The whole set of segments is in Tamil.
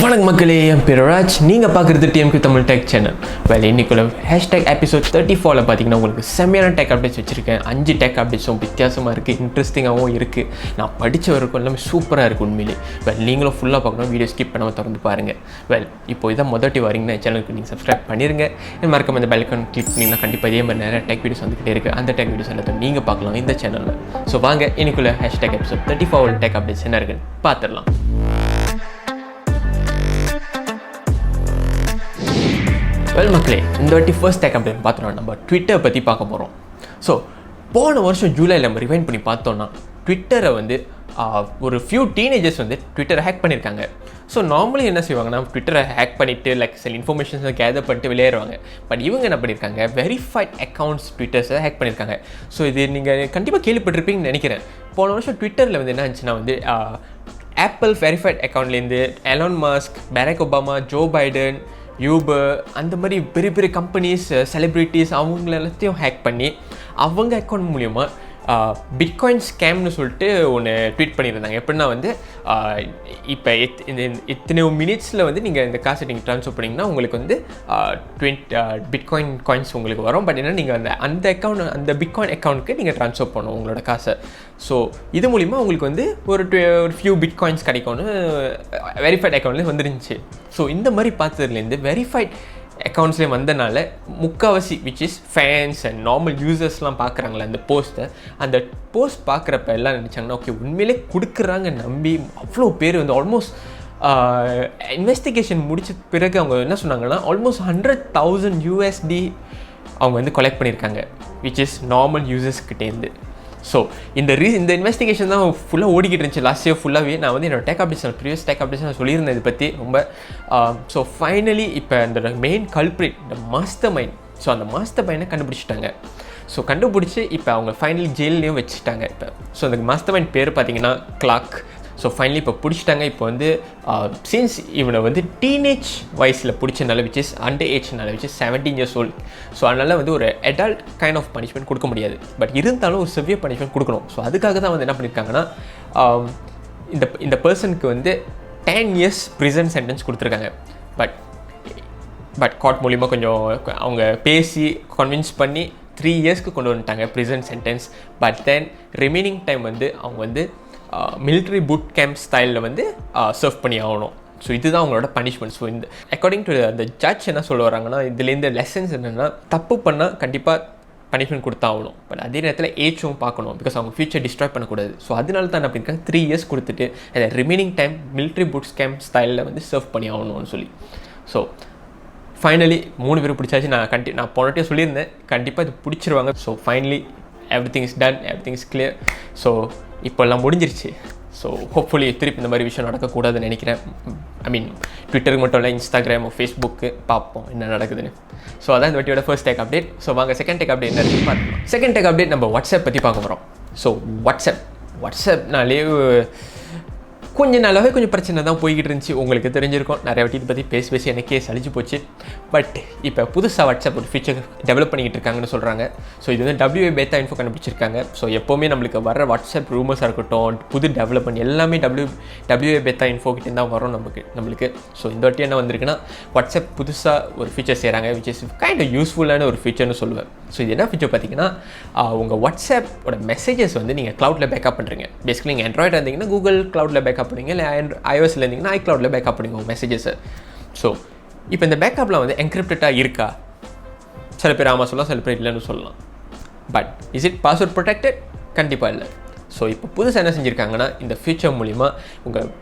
வணக்கம் மக்களே, என் பேர் ராஜ். நீங்கள் பார்க்குறது டிஎம்கே தமிழ் டெக் சேனல். இன்னைக்குள்ள ஹேஷ்டேக் எபிசோட் 34 பார்த்தீங்கன்னா உங்களுக்கு செம்மையான டெக் அப்டேட்ஸ் வச்சுருக்கேன். 5 டெக் அப்டேட்ஸும் வித்தியாசமாக இருக்குது, இன்ட்ரெஸ்டிங்காகவும் இருக்குது. நான் படித்த வரைக்கும் எல்லாமே சூப்பராக இருக்குது உண்மையிலே. நீங்களும் ஃபுல்லாக பார்க்கணும், வீடியோ ஸ்கிப் பண்ணாமல் திறந்து பாருங்கள். இப்போ இதான் முதட்டி வரீங்கன்னா சேனலுக்கு நீங்கள் சப்ஸ்கிரைப் பண்ணிடுங்க. மறக்காம அந்த பெல் ஐகான் கிளிக் பண்ணிங்கன்னா கண்டிப்பாக இதே மாதிரி நிறைய டெக் வீடியோஸ் வந்துகிட்டே இருக்குது. அந்த டெக் வீடியோஸ் எல்லாத்தையும் நீங்கள் பார்க்கலாம் இந்த சேனலில். ஸோ வாங்க இன்னைக்குள்ள ஹேஷ்டேக் எபிசோட் 34 டெக் அப்டேட்ஸ் என்ன இருக்குன்னு பார்த்துடலாம். மக்களே, இந்த வாட்டி ஃபர்ஸ்ட் டெக் அப்டேட் பார்த்தோம்னா நம்ம ட்விட்டரை பற்றி பார்க்க போகிறோம். ஸோ போன வருஷம் ஜூலையில் நம்ம ரிவைண்ட் பண்ணி பார்த்தோன்னா ட்விட்டரை ஒரு ஃபியூ டீனேஜர்ஸ் ட்விட்டரை ஹேக் பண்ணியிருக்காங்க. ஸோ நார்மலி என்ன செய்வாங்கன்னா ட்விட்டரை ஹேக் பண்ணிவிட்டு சில இன்ஃபர்மேஷன்ஸை கேதர் பண்ணிட்டு விளையாடுவாங்க. பட் இவங்க என்ன பண்ணியிருக்காங்க, வெரிஃபைட் அக்கௌண்ட்ஸ் ட்விட்டர்ஸை ஹேக் பண்ணியிருக்காங்க. ஸோ இது நீங்கள் கண்டிப்பாக கேள்விப்பட்டிருப்பீங்கன்னு நினைக்கிறேன். போன வருஷம் ட்விட்டரில் என்ன இருந்துச்சுன்னா ஆப்பிள் வெரிஃபைட் அக்கௌண்ட்லேருந்து Elon Musk, Barack Obama, Joe Biden, Uber அந்த மாதிரி பெரிய பெரிய கம்பெனிஸ், செலிப்ரிட்டிஸ் அவங்கள எல்லாத்தையும் ஹேக் பண்ணி அவங்க அக்கௌண்ட் மூலிமா பிட்காயின் ஸ்கேம்னு சொல்லிட்டு ஒன்று ட்வீட் பண்ணியிருந்தாங்க. எப்படின்னா இப்போ இத்தனை மினிட்ஸில் நீங்கள் இந்த காசை நீங்கள் ட்ரான்ஸ்ஃபர் பண்ணிங்கன்னா உங்களுக்கு 20 பிட்காயின் காயின்ஸ் உங்களுக்கு வரும். பட் என்ன நீங்கள் அந்த பிட்காயின் அக்கௌண்ட்டுக்கு நீங்கள் ட்ரான்ஸ்ஃபர் பண்ணணும் உங்களோட காசை. ஸோ இது மூலிமா உங்களுக்கு ஒரு ஃபியூ பிட்காயின்ஸ் கிடைக்கும்னு வெரிஃபைட் அக்கௌண்ட்லேயே வந்துருந்துச்சு. ஸோ இந்த மாதிரி பார்த்ததுலேருந்து வெரிஃபைட் அக்கௌண்ட்ஸ்லேயே வந்தனால முக்கால்வாசி which is fans and normal யூசர்ஸ்லாம் பார்க்குறாங்களே அந்த போஸ்ட் பார்க்குறப்ப எல்லாம் நினச்சாங்கன்னா ஓகே உண்மையிலே கொடுக்குறாங்க நம்பி அவ்வளோ பேர் ஆல்மோஸ்ட் இன்வெஸ்டிகேஷன் முடிச்ச பிறகு அவங்க என்ன சொன்னாங்கன்னா ஆல்மோஸ்ட் 100,000 USD அவங்க கலெக்ட் பண்ணியிருக்காங்க விச் இஸ் நார்மல் யூசர்ஸ்கிட்டேருந்து. ஸோ இந்த இன்வெஸ்டிகேஷன் தான் ஃபுல்லாக ஓடிக்கிட்டு இருந்துச்சு லாஸ்ட் இயர் ஃபுல்லாகவே. நான் என்னோட tech updation previous tech updation நான் சொல்லியிருந்தேன் இதை பற்றி ரொம்ப. ஸோ ஃபைனலி இப்போ இந்த மெயின் கல்ப்ரிட் இந்த மாஸ்டர் மைண்ட், ஸோ அந்த மாஸ்டர் மைண்டை கண்டுபிடிச்சிட்டாங்க. ஸோ கண்டுபிடிச்சி இப்போ அவங்க ஃபைனல் ஜெயிலையும் வச்சுட்டாங்க இப்போ. ஸோ அந்த மாஸ்டர் மைண்ட் பேர் பார்த்தீங்கன்னா கிளாக். ஸோ ஃபைனலி இப்போ பிடிச்சிட்டாங்க. இப்போ சின்ஸ் இவனை டீனேஜ் வயசில் பிடிச்சனால விச் இஸ் அண்டர் ஏஜ்னால which is 17 years old. So அதனால் ஒரு அடல்ட் கைண்ட் ஆஃப் பனிஷ்மெண்ட் கொடுக்க முடியாது. பட் இருந்தாலும் ஒரு செவியர் பனிஷ்மெண்ட் கொடுக்கணும். ஸோ அதுக்காக தான் என்ன பண்ணியிருக்காங்கன்னா இந்த பர்சனுக்கு 10 years ப்ரிசன் சென்டென்ஸ் கொடுத்துருக்காங்க. பட் கோர்ட் மூலிமா கொஞ்சம் அவங்க பேசி கன்வின்ஸ் பண்ணி 3 yearsக்கு கொண்டு வந்துட்டாங்க prison sentence. But then remaining time அவங்க மிலிட்ரி பூட் கேம்ப் ஸ்டைலில் சர்வ் பண்ணி ஆகணும். ஸோ இதுதான் அவங்களோட பனிஷ்மெண்ட். ஸோ இந்த அக்கார்டிங் டு அந்த ஜட்ஜ் என்ன சொல்ல வராங்கன்னா இதுலேருந்து லெசன்ஸ் என்னென்னா தப்பு பண்ணால் கண்டிப்பாக பனிஷ்மெண்ட் கொடுத்தா ஆகணும். பட் அதே நேரத்தில் ஏஜும் பார்க்கணும், பிகாஸ் அவங்க ஃபியூச்சர் டிஸ்ட்ராய் பண்ணக்கூடாது. ஸோ அதனால தான் என்ன பண்ணியிருக்காங்க 3 years கொடுத்துட்டு அந்த remaining time military boot camp ஸ்டைலில் சர்வ் பண்ணி ஆகணும்னு சொல்லி. ஸோ ஃபைனலி 3 பேர் பிடிச்சாச்சு. நான் போனட்டே சொல்லியிருந்தேன் கண்டிப்பாக இது பிடிச்சிருவாங்க. So finally everything is done, everything is clear. So இப்போல்லாம் முடிஞ்சிருச்சு. ஸோ ஹோப்ஃபுல்லி திருப்பி இந்த மாதிரி விஷயம் நடக்கக்கூடாதுன்னு நினைக்கிறேன். ட்விட்டருக்கு மட்டும் இல்லை, இன்ஸ்டாகிராம், ஃபேஸ்புக்கு பார்ப்போம் என்ன நடக்குதுன்னு. ஸோ அதான் இந்த வாட்டியோட ஃபர்ஸ்ட் டெக் அப்டேட். ஸோ வாங்க செகண்ட் டெக் அப்டேட் என்ன இருக்குன்னு பார்க்கலாம். செகண்ட் டெக் அப்டேட் நம்ம வாட்ஸ்அப் பற்றி பார்க்க போகிறோம். ஸோ வாட்ஸ்அப்னாலே கொஞ்சம் நாளாகவே கொஞ்சம் பிரச்சனை தான் போய்கிட்டு இருந்துச்சு. உங்களுக்கு தெரிஞ்சிருக்கும், நிறைய வாட்டி இதை பற்றி பேசி எனக்கே சலிச்சு போச்சு. பட் இப்போ புதுசாக வாட்ஸ்அப் ஒரு ஃபீச்சர் டெவலப் பண்ணிக்கிட்டு இருக்காங்கன்னு சொல்கிறாங்க. ஸோ இது WA பேத்தா இன்ஃபோ கண்டுபிடிச்சிருக்காங்க. ஸோ எப்போவுமே நம்மளுக்கு வர வாட்ஸ்அப் ரூமர்ஸாக இருக்கட்டும், புது டெவலப்மெண்ட் எல்லாமே WA பேத்தா இன்ஃபோ கிட்டே தான் வரும் நம்மளுக்கு. ஸோ இந்த வாட்டி என்ன வந்திருக்குன்னா வாட்ஸ்அப் புதுசாக ஒரு ஃபீச்சர் செய்கிறாங்க விச் இஸ் கைண்ட் ஆஃப் யூஸ்ஃபுல்லான ஒரு ஃபீச்சர்னு சொல்லுவேன். ஸோ இது என்ன ஃபீச்சர் பார்த்தீங்கன்னா உங்கள் வாட்ஸ்அப்போட மெசேஜஸ் நீங்கள் க்ளவுடில் பேக்கப் பண்ணுறீங்க. பேசிக்கலி நீங்கள் ஆண்ட்ராய்டு இருந்தீங்கன்னா கூகுள் க்ளவுடில் பேக்கப் பண்ணுங்க, இல்லை iOSல இருந்தீங்கன்னா iCloudல பேக்கப் பண்ணுங்க உங்கள் மெசேஜஸை. ஸோ இப்போ இந்த பேக்கப்லாம் என்கிரிப்டடாக இருக்கா? சில பேர் ஆமாம் சொல்லலாம், சில பேர் இல்லைன்னு சொல்லலாம். But is it password protected? கண்டிப்பாக இல்லை. ஸோ இப்போ புதுசாக என்ன செஞ்சுருக்காங்கன்னா இந்த ஃபியூச்சர் மூலிமா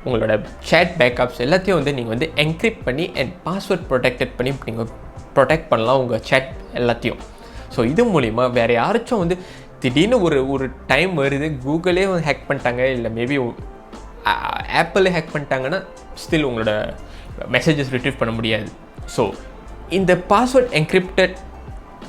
உங்களோட சேட் பேக்கப்ஸ் எல்லாத்தையும் நீங்கள் என்கிரிப்ட் பண்ணி அண்ட் பாஸ்வேர்ட் ப்ரொடெக்டட் பண்ணி நீங்கள் ப்ரொடெக்ட் பண்ணலாம் உங்கள் சேட் எல்லாத்தையும். ஸோ இது மூலிமா வேறு யாராச்சும் திடீர்னு ஒரு டைம் வருது, கூகுளே ஹேக் பண்ணிட்டாங்க, இல்லை மேபி ஆப்பிளே ஹேக் பண்ணிட்டாங்கன்னா ஸ்டில் உங்களோட மெசேஜஸ் ரிட்ரீவ் பண்ண முடியாது. ஸோ இந்த password encrypted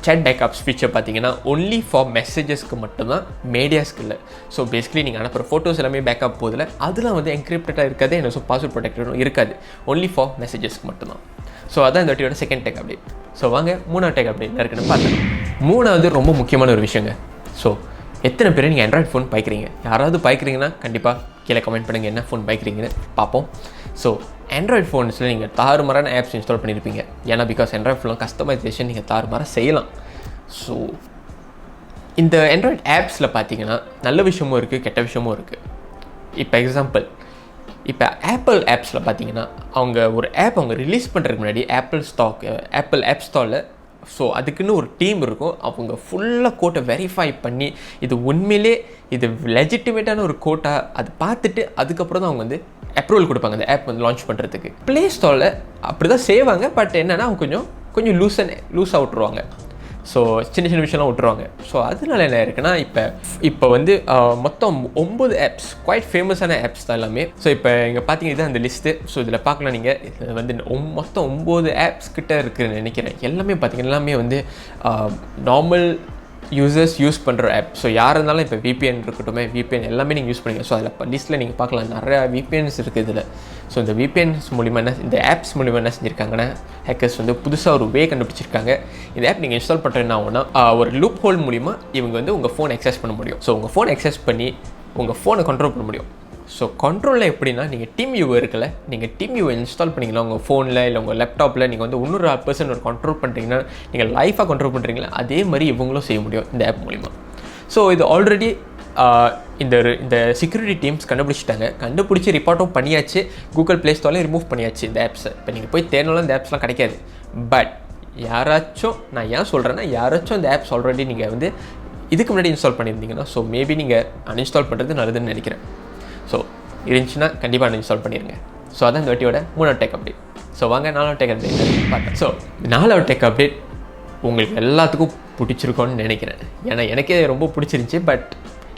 chat backups feature பார்த்தீங்கன்னா ஒன்லி ஃபார் மெசேஜஸ்க்கு மட்டும்தான், மீடியாஸ்க்கு இல்லை. ஸோ பேசிக்கலி நீங்கள் அனுப்புகிற ஃபோட்டோஸ் எல்லாமே பேக்கப் போதில் அதெல்லாம் என்கிரிப்டடாக இருக்காது, என்ன பாஸ்வேர்ட் ப்ரொடெக்டடும் இருக்காது, ஒன்லி ஃபார் மெசேஜஸ்க்கு மட்டும்தான். ஸோ அதான் இந்த வாட்டியோட செகண்ட் டெக் அப்டேட். ஸோ வாங்க மூணாவது டெக் அப்டேட் இருக்குன்னு பார்த்துக்கலாம். மூணாவது ரொம்ப முக்கியமான ஒரு விஷயங்க. ஸோ எத்தனை பேர் நீங்கள் ஆண்ட்ராய்ட் ஃபோன் பாய்க்கிறீங்க? யாராவது பாய்க்கிறீங்கன்னா கண்டிப்பாக கீழே கமெண்ட் பண்ணுங்கள் என்ன ஃபோன் பாய்க்கிறீங்கன்னு பார்ப்போம். ஸோ ஆண்ட்ராய்ட் ஃபோன்ஸில் நீங்கள் தாறுமாறான ஆப்ஸ் இன்ஸ்டால் பண்ணியிருப்பீங்க. ஏன்னா பிகாஸ் ஆண்ட்ராய்ட் ஃபோனில் கஸ்டமைசேஷன் நீங்கள் தாறுமாறாக செய்யலாம். ஸோ இந்த ஆண்ட்ராய்ட் ஆப்ஸில் பார்த்தீங்கன்னா நல்ல விஷயமும் இருக்குது, கெட்ட விஷயமும் இருக்குது. இப்போ எக்ஸாம்பிள், இப்போ ஆப்பிள் ஆப்ஸில் பார்த்தீங்கன்னா அவங்க ஒரு ஆப் அவங்க ரிலீஸ் பண்ணுறதுக்கு முன்னாடி ஆப்பிள் ஆப் ஸ்டாலில் ஸோ அதுக்குன்னு ஒரு டீம் இருக்கும். அவங்க ஃபுல்லாக கோட்டை வெரிஃபை பண்ணி இது உண்மையிலே இது லெஜிட்டிமேட்டான ஒரு கோட்டா அது பார்த்துட்டு அதுக்கப்புறம் தான் அவங்க வந்து அப்ரூவல் கொடுப்பாங்க அந்த ஆப் வந்து லான்ச் பண்ணுறதுக்கு. ப்ளே ஸ்டோரில் அப்படி தான் செய்வாங்க. பட் என்னென்னா அவங்க கொஞ்சம் லூஸாக விட்ருவாங்க. ஸோ சின்ன சின்ன விஷயம்லாம் விட்ருவாங்க. ஸோ அதனால என்ன இருக்குன்னா இப்போ வந்து மொத்தம் 9 ஆப்ஸ் குவைட் ஃபேமஸான ஆப்ஸ் தான் எல்லாமே. ஸோ இப்போ இங்கே பார்த்தீங்கன்னா இதுதான் அந்த லிஸ்ட்டு. ஸோ இதில் பார்க்கலாம் நீங்கள் இது வந்து மொத்தம் 9 ஆப்ஸ் கிட்ட இருக்குதுன்னு நினைக்கிறேன். எல்லாமே பார்த்தீங்கன்னா எல்லாமே வந்து நார்மல் யூசர்ஸ் யூஸ் பண்ணுற ஆப். ஸோ யார் இருந்தாலும் இப்போ VPN இருக்கட்டும், VPN எல்லாமே நீங்கள் யூஸ் பண்ணுவீங்க. ஸோ அதில் லிஸ்ட்டில் நீங்கள் பார்க்கலாம் நிறையா VPNs இருக்குது இதில். ஸோ இந்த VPNs மூலிமா இந்த ஆப்ஸ் மூலிமா என்ன செஞ்சுருக்காங்கன்னா ஹேக்கர்ஸ் வந்து புதுசாக ஒரு கண்டுபிடிச்சிருக்காங்க. இந்த ஆப் நீங்கள் இன்ஸ்டால் பண்ணுறது என்ன ஆகும்னா ஒரு லூப் ஹோல் மூலிமா இவங்க வந்து உங்கள் ஃபோன் அக்சஸ் பண்ண முடியும். ஸோ உங்கள் ஃபோன் அக்சஸ் பண்ணி உங்கள் ஃபோனை கண்ட்ரோல் பண்ண முடியும். ஸோ கண்ட்ரோலில் எப்படின்னா நீங்கள் TeamViewer இருக்குல்ல, நீங்கள் TeamViewer இன்ஸ்டால் பண்ணிங்கன்னா உங்கள் ஃபோனில் இல்லை உங்கள் லேப்டாப்பில் நீங்கள் வந்து இன்னொரு பர்சன் ஒரு கண்ட்ரோல் பண்ணுறீங்கன்னா நீங்கள் லைஃபாக கண்ட்ரோல் பண்ணுறீங்களா அதே மாதிரி இவங்களும் செய்ய முடியும் இந்த ஆப் மூலிமா. ஸோ இது ஆல்ரெடி இந்த செக்யூரிட்டி டீம்ஸ் கண்டுபிடிச்சி ரிப்போர்ட்டும் பண்ணியாச்சு. கூகுள் ப்ளே ஸ்டோர்லேயும் ரிமூவ் பண்ணியாச்சு இந்த ஆப்ஸை. இப்போ நீங்கள் போய் தேடினாலும் இந்த ஆப்ஸ்லாம் கிடைக்காது. பட் யாராச்சும் நான் ஏன் சொல்கிறேன்னா யாராச்சும் இந்த ஆப்ஸ் ஆல்ரெடி நீங்கள் வந்து இதுக்கு முன்னாடி இன்ஸ்டால் பண்ணியிருந்தீங்கன்னா ஸோ மேபி நீங்கள் அன்இன்ஸ்டால் பண்ணுறது நல்லதுன்னு நினைக்கிறேன். ஸோ இருந்துச்சுன்னா கண்டிப்பாக அன்இன்ஸ்டால் பண்ணிடுங்க. ஸோ அதான் இந்த வாட்டியோட 3வது டெக் அப்டேட். ஸோ வாங்க 4வது டெக் அப்டேட் பார்த்தேன். ஸோ 4வது டெக் அப்டேட் உங்களுக்கு எல்லாத்துக்கும் பிடிச்சிருக்கோன்னு நினைக்கிறேன். ஏன்னா எனக்கே ரொம்ப பிடிச்சிருந்துச்சி. பட்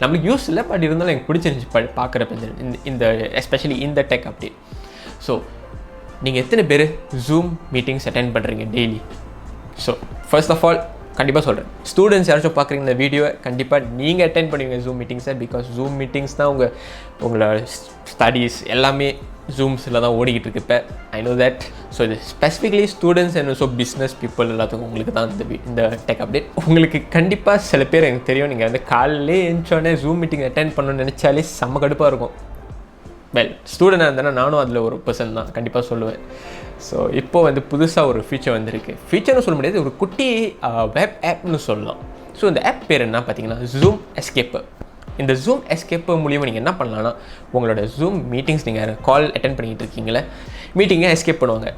நம்மளுக்கு யூஸ் இல்லை, பட் இருந்தாலும் எனக்கு பிடிச்சிருந்துச்சி பார்க்குறப்ப இந்த எஸ்பெஷலி இந்த டெக் அப்டேட். ஸோ நீங்கள் எத்தனை பேர் ஜூம் மீட்டிங்ஸ் அட்டென்ட் பண்ணுறீங்க daily? So first of all கண்டிப்பாக சொல்கிறேன், ஸ்டூடெண்ட்ஸ் யாராச்சும் பார்க்குறீங்க இந்த வீடியோவை கண்டிப்பாக நீங்கள் அட்டென்ட் பண்ணுவீங்க ஜூம் மீட்டிங்ஸை. பிகாஸ் ஜூம் மீட்டிங்ஸ் தான் உங்களோட ஸ்டடீஸ் எல்லாமே ஜூம்ஸில் தான் ஓடிக்கிட்டு இருக்கு இப்போ. I know that. ஸோ இது specifically students and so business people எல்லாத்துக்கும் உங்களுக்கு தான் இந்த டெக் அப்டேட். உங்களுக்கு கண்டிப்பாக சில பேர் எனக்கு தெரியும் நீங்கள் வந்து காலையிலே எழுந்தோடனே ஜூம் மீட்டிங் அட்டென்ட் பண்ணணும்னு நினச்சாலே செம்ம கடுப்பாக இருக்கும். வெல் ஸ்டூடெண்டாக இருந்தேன்னா நானும் அதில் ஒரு பர்சன் தான் கண்டிப்பாக சொல்லுவேன். ஸோ இப்போ வந்து புதுசாக ஒரு ஃபீச்சர் வந்திருக்கு. ஃபீச்சர்னு சொல்ல முடியாது, ஒரு குட்டி வெப் ஆப்னு சொல்லலாம். ஸோ இந்த ஆப் பேர் என்ன பார்த்தீங்கன்னா ஜூம் எஸ்கேப்பர். இந்த ஜூம் எஸ்கேப்பர் மூலிமா நீங்கள் என்ன பண்ணலான்னா உங்களோட ஜூம் மீட்டிங்ஸ் நீங்கள் கால் அட்டென்ட் பண்ணிக்கிட்டு இருக்கீங்களே மீட்டிங்கை எஸ்கேப் பண்ணுவாங்க.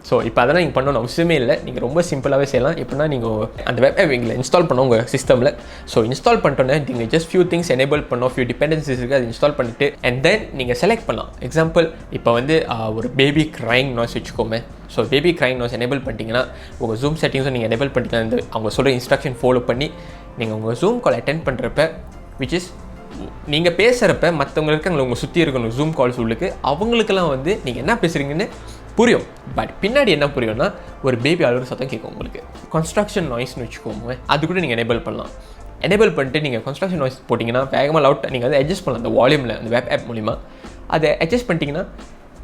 ஸோ இப்போ அதெல்லாம் நீங்கள் பண்ணணும்னு அவசியமே இல்லை. நீங்கள் ரொம்ப சிம்பிளாகவே செய்யலாம். எப்படின்னா நீங்கள் அந்த வெப் ஆப் எங்களை இன்ஸ்டால் பண்ணோம் உங்கள் சிஸ்டமில். ஸோ இன்ஸ்டால் பண்ணிட்டோன்னே நீங்கள் ஜஸ்ட் ஃபியூ திங்ஸ் எனேபிள் பண்ணோம், ஃபியூ டிபெண்டன்சிஸ் இருக்குது, அது இன்ஸ்டால் பண்ணிவிட்டு அண்ட் தென் நீங்கள் செலக்ட் பண்ணலாம். எக்ஸாம்பிள் இப்போ வந்து ஒரு பேபி க்ரைங் நாய்ஸ் வச்சுக்கோமே. So baby crying noise enable பண்ணிட்டீங்கன்னா உங்கள் ஜூம் செட்டிங்ஸும் நீங்கள் எனேபிள் பண்ணிட்டீங்கன்னா இந்த அவங்க சொல்கிற இன்ஸ்ட்ரக்ஷன் ஃபாலோ பண்ணி நீங்கள் உங்கள் ஜூம் கால் அட்டென்ட் பண்ணுறப்ப விச் இஸ் நீங்கள் பேசுகிறப்ப மற்றவங்களுக்கு அங்கே உங்கள் சுற்றி இருக்கணும் ஜூம் கால்ஸ் உள்ளுக்கு அவங்களுக்கெல்லாம் வந்து நீங்கள் என்ன பேசுகிறீங்கன்னு புரியும். பட் பின்னாடி என்ன புரியும்னா ஒரு பேபி அழுகிற சத்தம் கேட்கும் உங்களுக்கு. கன்ஸ்ட்ரக்ஷன் நாய்ஸ்னு வச்சுக்கோங்க, அது கூட நீங்கள் எனேபிள் பண்ணலாம். எனேபிள் பண்ணிட்டு நீங்கள் கன்ஸ்ட்ரக்ஷன் நாய்ஸ் போட்டிங்கன்னா வேகமாக லவுட் நீங்கள் அதை அட்ஜஸ்ட் பண்ணலாம். அந்த வால்யூமில் அந்த வெப் ஆப் மூலிமா அதை அட்ஜஸ்ட் பண்ணிட்டீங்கன்னா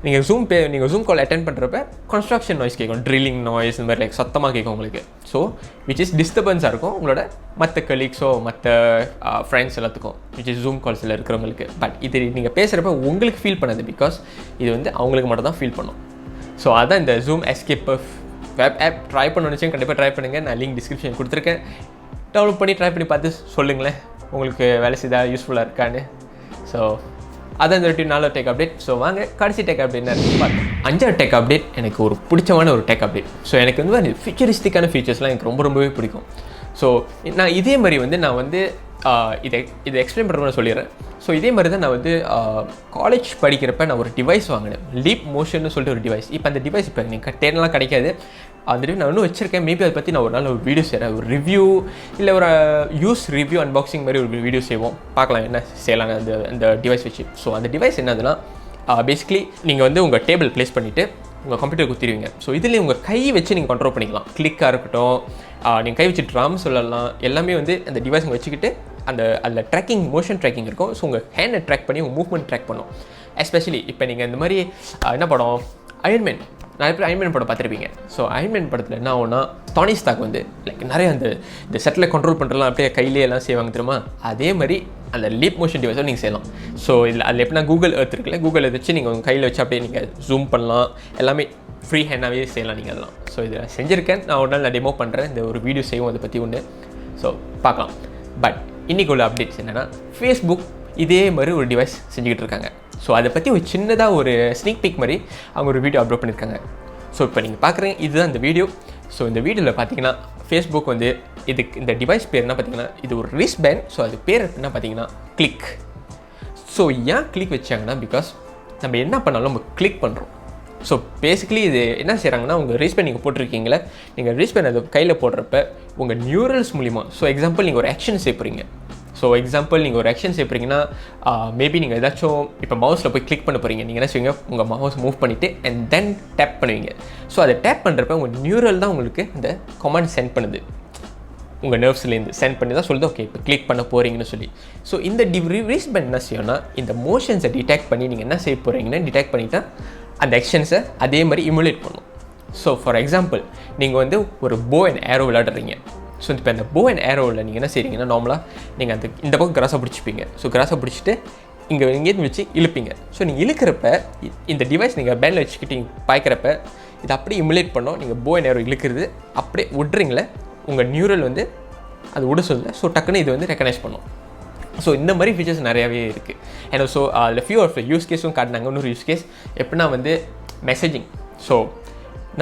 நீங்கள் ஜூம் கால் அட்டென்ட் பண்ணுறப்ப கன்ஸ்ட்ரக்ஷன் நாய்ஸ் கேட்கும், ட்ரில்லிங் நாய்ஸ் இந்த மாதிரி சத்தமாக கேட்கும் உங்களுக்கு. ஸோ விச் இஸ் டிஸ்டர்பன்ஸாக இருக்கும் உங்களோட மற்ற கலீக்ஸோ மற்ற ஃப்ரெண்ட்ஸ் எல்லாத்துக்கும் விச் இஸ் ஜூம் கால்ஸில் இருக்கிறவங்களுக்கு. பட் இது நீங்கள் பேசுகிறப்ப உங்களுக்கு ஃபீல் பண்ணாது, பிகாஸ் இது வந்து அவங்களுக்கு மட்டும் தான் ஃபீல் பண்ணும். ஸோ அதான் இந்த ஜூம் எஸ்கேப்பர் வெப் ஆப். ட்ரை பண்ண நினச்சேன், கண்டிப்பாக ட்ரை பண்ணுங்கள். நான் லிங்க் டிஸ்கிரிப்ஷன் கொடுத்துருக்கேன். டவுன்லோட் பண்ணி ட்ரை பண்ணி பார்த்து சொல்லுங்களேன் உங்களுக்கு வேலை செய்தால் யூஸ்ஃபுல்லாக இருக்கான்னு. ஸோ அதான் இந்த 4வது டெக் அப்டேட். ஸோ வாங்க கடைசி டெக் அப்டேட் பார்க்கலாம். 5வது டெக் அப்டேட் எனக்கு ஒரு பிடிச்சமான ஒரு டெக் அப்டேட். ஸோ எனக்கு வந்து ஃபியூச்சரிஸ்டிக்கான ஃபீச்சர்ஸ்லாம் எனக்கு ரொம்பவே பிடிக்கும். ஸோ நான் இதே மாதிரி வந்து நான் வந்து இதை எக்ஸ்பிளைன் பண்ணுறேன்னு சொல்லிடுறேன். ஸோ இதே மாதிரி தான் நான் வந்து காலேஜ் படிக்கிறப்ப நான் ஒரு டிவைஸ் வாங்கினேன், லீப் மோஷன்னு சொல்லிட்டு ஒரு டிவைஸ். இப்போ அந்த டிவைஸ் இப்போ நீங்கள் தேடலாம் கிடைக்காது. அந்த நான் இன்னும் வச்சுருக்கேன். மேபி அதை பற்றி நான் ஒரு நாள் ஒரு வீடியோ செய்கிறேன், ஒரு ரிவ்யூ இல்லை ஒரு யூஸ் ரிவ்யூ அன்பாக்சிங் மாதிரி ஒரு வீடியோ செய்வோம். பார்க்கலாம் என்ன செய்யலாம் அந்த டிவைஸ் வச்சு. ஸோ அந்த டிவைஸ் என்னதுன்னா பேசிக்கலி நீங்கள் வந்து உங்கள் டேபிள் ப்ளேஸ் பண்ணிவிட்டு உங்கள் கம்ப்யூட்டர் குத்திடுவீங்க. ஸோ இதில் உங்கள் கை வச்சு நீங்கள் கண்ட்ரோல் பண்ணிக்கலாம். கிளிக்காக இருக்கட்டும், நீங்கள் கை வச்சு ட்ரம் சொல்லலாம், எல்லாமே வந்து அந்த டிவைஸ் வச்சுக்கிட்டு அதில் ட்ராக்கிங் மோஷன் ட்ராக்கிங் இருக்கும். ஸோ உங்கள் ஹேண்டை ட்ராக் பண்ணி உங்கள் மூவ்மெண்ட் ட்ராக் பண்ணும். எஸ்பெஷலி இப்போ நீங்கள் இந்த மாதிரி என்ன படம் அயன்மேன் நிறைய பேர் அயன்மேன் படம் பார்த்துருப்பீங்க. ஸோ அயன்மேன் படத்தில் என்ன ஆகும்னா டோனி ஸ்டார்க் வந்து லைக் நிறைய இந்த செட்டில் கண்ட்ரோல் பண்ணுறலாம் அப்படியே கையிலே எல்லாம் செய்வாங்க தெரியுமா, அதே மாதிரி அந்த லீப் மோஷன் டிவைஸும் நீங்கள் செய்யலாம். ஸோ அதில் எப்படின்னா கூகுள் எர்த் இருக்குல்ல, கூகுள் எர்த் வச்சு நீங்கள் உங்கள் கையில் வச்சு அப்படியே நீங்கள் ஜூம் பண்ணலாம், எல்லாமே ஃப்ரீ ஹேண்டாகவே செய்யலாம் நீங்கள் அதெல்லாம். ஸோ இதில் செஞ்சுருக்கேன், நான் ஒரு நாள் நான் டெமோ பண்ணுறேன், இந்த ஒரு வீடியோ செய்வோம் அதை பற்றி ஒன்று. ஸோ பார்க்கலாம். பட் இன்றைக்கி உள்ள அப்டேட்ஸ் என்னென்னா, ஃபேஸ்புக் இதே மாதிரி ஒரு டிவைஸ் செஞ்சுக்கிட்டு இருக்காங்க. ஸோ அதை பற்றி ஒரு சின்னதாக ஒரு ஸ்னீக் பீக் மாதிரி அவங்க ஒரு வீடியோ அப்லோட் பண்ணியிருக்காங்க. ஸோ இப்போ நீங்கள் பார்க்குறீங்க, இதுதான் இந்த வீடியோ. ஸோ இந்த வீடியோவில் பார்த்தீங்கன்னா ஃபேஸ்புக் வந்து இதுக்கு இந்த டிவைஸ் பேர் என்ன பார்த்தீங்கன்னா, இது ஒரு ரிஸ்ட் பேண்ட். ஸோ அது பேர் என்ன பார்த்தீங்கன்னா கிளிக். ஸோ ஏன் கிளிக் வச்சாங்கன்னா, பிகாஸ் நம்ம என்ன பண்ணாலும் நம்ம கிளிக் பண்ணுறோம். ஸோ பேசிக்கலி இது என்ன செய்கிறாங்கன்னா, உங்கள் ரிஸ்ட் பேண்ட் நீங்கள் போட்டிருக்கீங்களே, நீங்கள் ரிஸ்ட் பேண்ட் அது கையில் போடுறப்ப உங்கள் நியூரல்ஸ் மூலிமா, ஸோ எக்ஸாம்பிள் நீங்கள் ஒரு ஆக்ஷன் செய்யப்படுறீங்க. ஸோ எக்ஸாம்பிள் நீங்கள் ஒரு ஆக்ஷன் செய்யப்படுறீங்கன்னா, மேபி நீங்கள் ஏதாச்சும் இப்போ மவுஸில் போய் கிளிக் பண்ண போகிறீங்க, நீங்கள் என்ன செய்வீங்க, உங்கள் மவுஸ் மூவ் பண்ணிவிட்டு அண்ட் தென் டேப் பண்ணுவீங்க. ஸோ அதை டேப் பண்ணுறப்ப உங்கள் நியூரல் தான் உங்களுக்கு இந்த கமாண்ட் சென்ட் பண்ணுது, உங்கள் நர்வ்ஸ்லேருந்து சென்ட் பண்ணி தான் சொல்லுது, ஓகே இப்போ கிளிக் பண்ண போகிறீங்கன்னு சொல்லி. ஸோ இந்த ரிஸ்ட் பேண்ட் என்ன செய்யணும்னா, இந்த மோஷன்ஸை டிடெக்ட் பண்ணி நீங்கள் என்ன செய்ய போகிறீங்கன்னு டிடெக்ட் பண்ணிட்டா அந்த ஆக்ஷன்ஸை அதே மாதிரி இமுலேட் பண்ணும். ஸோ ஃபார் எக்ஸாம்பிள் நீங்கள் வந்து ஒரு போ அண்ட் ஏரோ விளையாடுறீங்க. ஸோ இப்போ அந்த போ அண்ட் ஏரோவில் நீங்கள் என்ன செய்கிறீங்கன்னா, நார்மலாக நீங்கள் அந்த இந்த பக்கம் கிராஸை பிடிச்சிப்பீங்க. ஸோ கிராஸை பிடிச்சிட்டு இங்கே எங்கேருந்து வச்சு இழுப்பீங்க. ஸோ நீங்கள் இழுக்கிறப்ப இந்த டிவைஸ் நீங்கள் பேண்டில் வச்சுக்கிட்டு பாய்க்கிறப்ப இது அப்படியே இமுலேட் பண்ணோம். நீங்கள் போ அண்ட் ஏரோ இழுக்கிறது அப்படியே விட்றீங்களே, உங்கள் நியூரல் வந்து அது விட சொல்ல, ஸோ டக்குன்னு இது வந்து ரெக்கனைஸ் பண்ணும். ஸோ இந்த மாதிரி ஃபீச்சர்ஸ் நிறையாவே இருக்குது. அண்ட் ஸோ அதில் ஃபியூ ஆஃப் யூஸ் கேஸும் காட்டினாங்க. இன்னொரு யூஸ் கேஸ் எப்படின்னா வந்து மெசேஜிங். ஸோ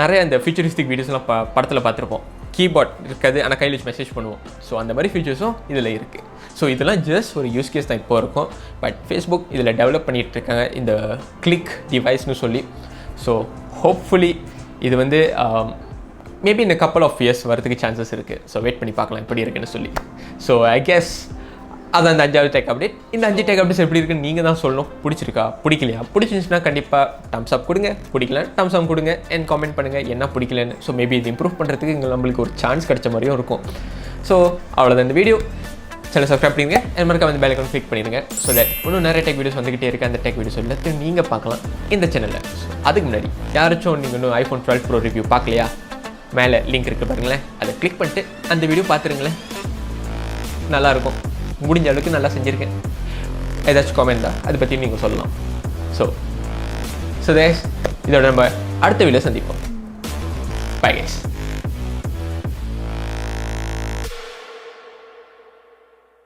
நிறைய அந்த ஃபியூச்சரிஸ்டிக் வீடியோஸ்லாம் படத்தில் பார்த்துருப்போம், கீபோர்ட் இருக்காது ஆனால் கையில் வச்சு மெசேஜ் பண்ணுவோம். ஸோ அந்த மாதிரி ஃபீச்சர்ஸும் இதில் இருக்குது. ஸோ இதெல்லாம் ஜஸ்ட் ஒரு யூஸ் கேஸ் தான் இப்போ இருக்கும். பட் ஃபேஸ்புக் இதில் டெவலப் பண்ணிகிட்டு இருக்காங்க இந்த கிளிக் டிவைஸ்னு சொல்லி. ஸோ ஹோப்ஃபுல்லி இது வந்து மேபி இந்த கப்பல் ஆஃப் இயர்ஸ் வரதுக்கு சான்சஸ் இருக்குது. ஸோ வெயிட் பண்ணி பார்க்கலாம் எப்படி இருக்குன்னு சொல்லி. ஸோ ஐ கெஸ் அதான் அந்த 5வது டெக் அப்டேட். இந்த 5 டெக் அப்டேட்ஸ் எப்படி இருக்குன்னு நீங்கள் தான் சொல்லணும். பிடிச்சிருக்கா, பிடிக்கலையா? பிடிச்சிருந்துச்சுன்னா கண்டிப்பாக தம்ஸ் அப் கொடுங்க, பிடிக்கல தம்ஸ் அப் கொடுங்க, அண்ட் காமெண்ட் பண்ணுங்கள் என்ன பிடிக்கலன்னு. ஸோ மேபி இது இம்ப்ரூவ் பண்ணுறதுக்கு இங்கே நம்மளுக்கு ஒரு சான்ஸ் கிடைச்ச மாதிரியும் இருக்கும். ஸோ அவ்வளோதான் இந்த வீடியோ. சேனல் சப்ஸ்கிரைப் பண்ணிடுங்க, அண்ட் மறக்காம வந்து பெல் ஐகான் கிளிக் பண்ணிடுங்க. ஸோ தட் இன்னும் நிறைய டெக் வீடியோஸ் வந்துகிட்டே இருக்குது. அந்த டெக் வீடியோஸ் எல்லாத்தையும் நீங்கள் பார்க்கலாம் இந்த சேனலில். அதுக்கு முன்னாடி யாராச்சும் நீங்கள் இன்னும் iPhone 12 Pro ரிவ்யூ பார்க்கலையா, மேலே லிங்க் இருக்குது பாருங்களேன், அதை கிளிக் பண்ணிட்டு அந்த வீடியோ பார்த்துருங்களேன். நல்லாயிருக்கும், முடிஞ்ச அளவுக்கு நல்லா செஞ்சுருக்கேன். ஏதாச்சும் காமெண்ட் தான் அதை பற்றி நீங்கள் சொல்லலாம். ஸோ தேஸ் இதோட நம்ம அடுத்த வீடியோ சந்திப்போம். Bye guys.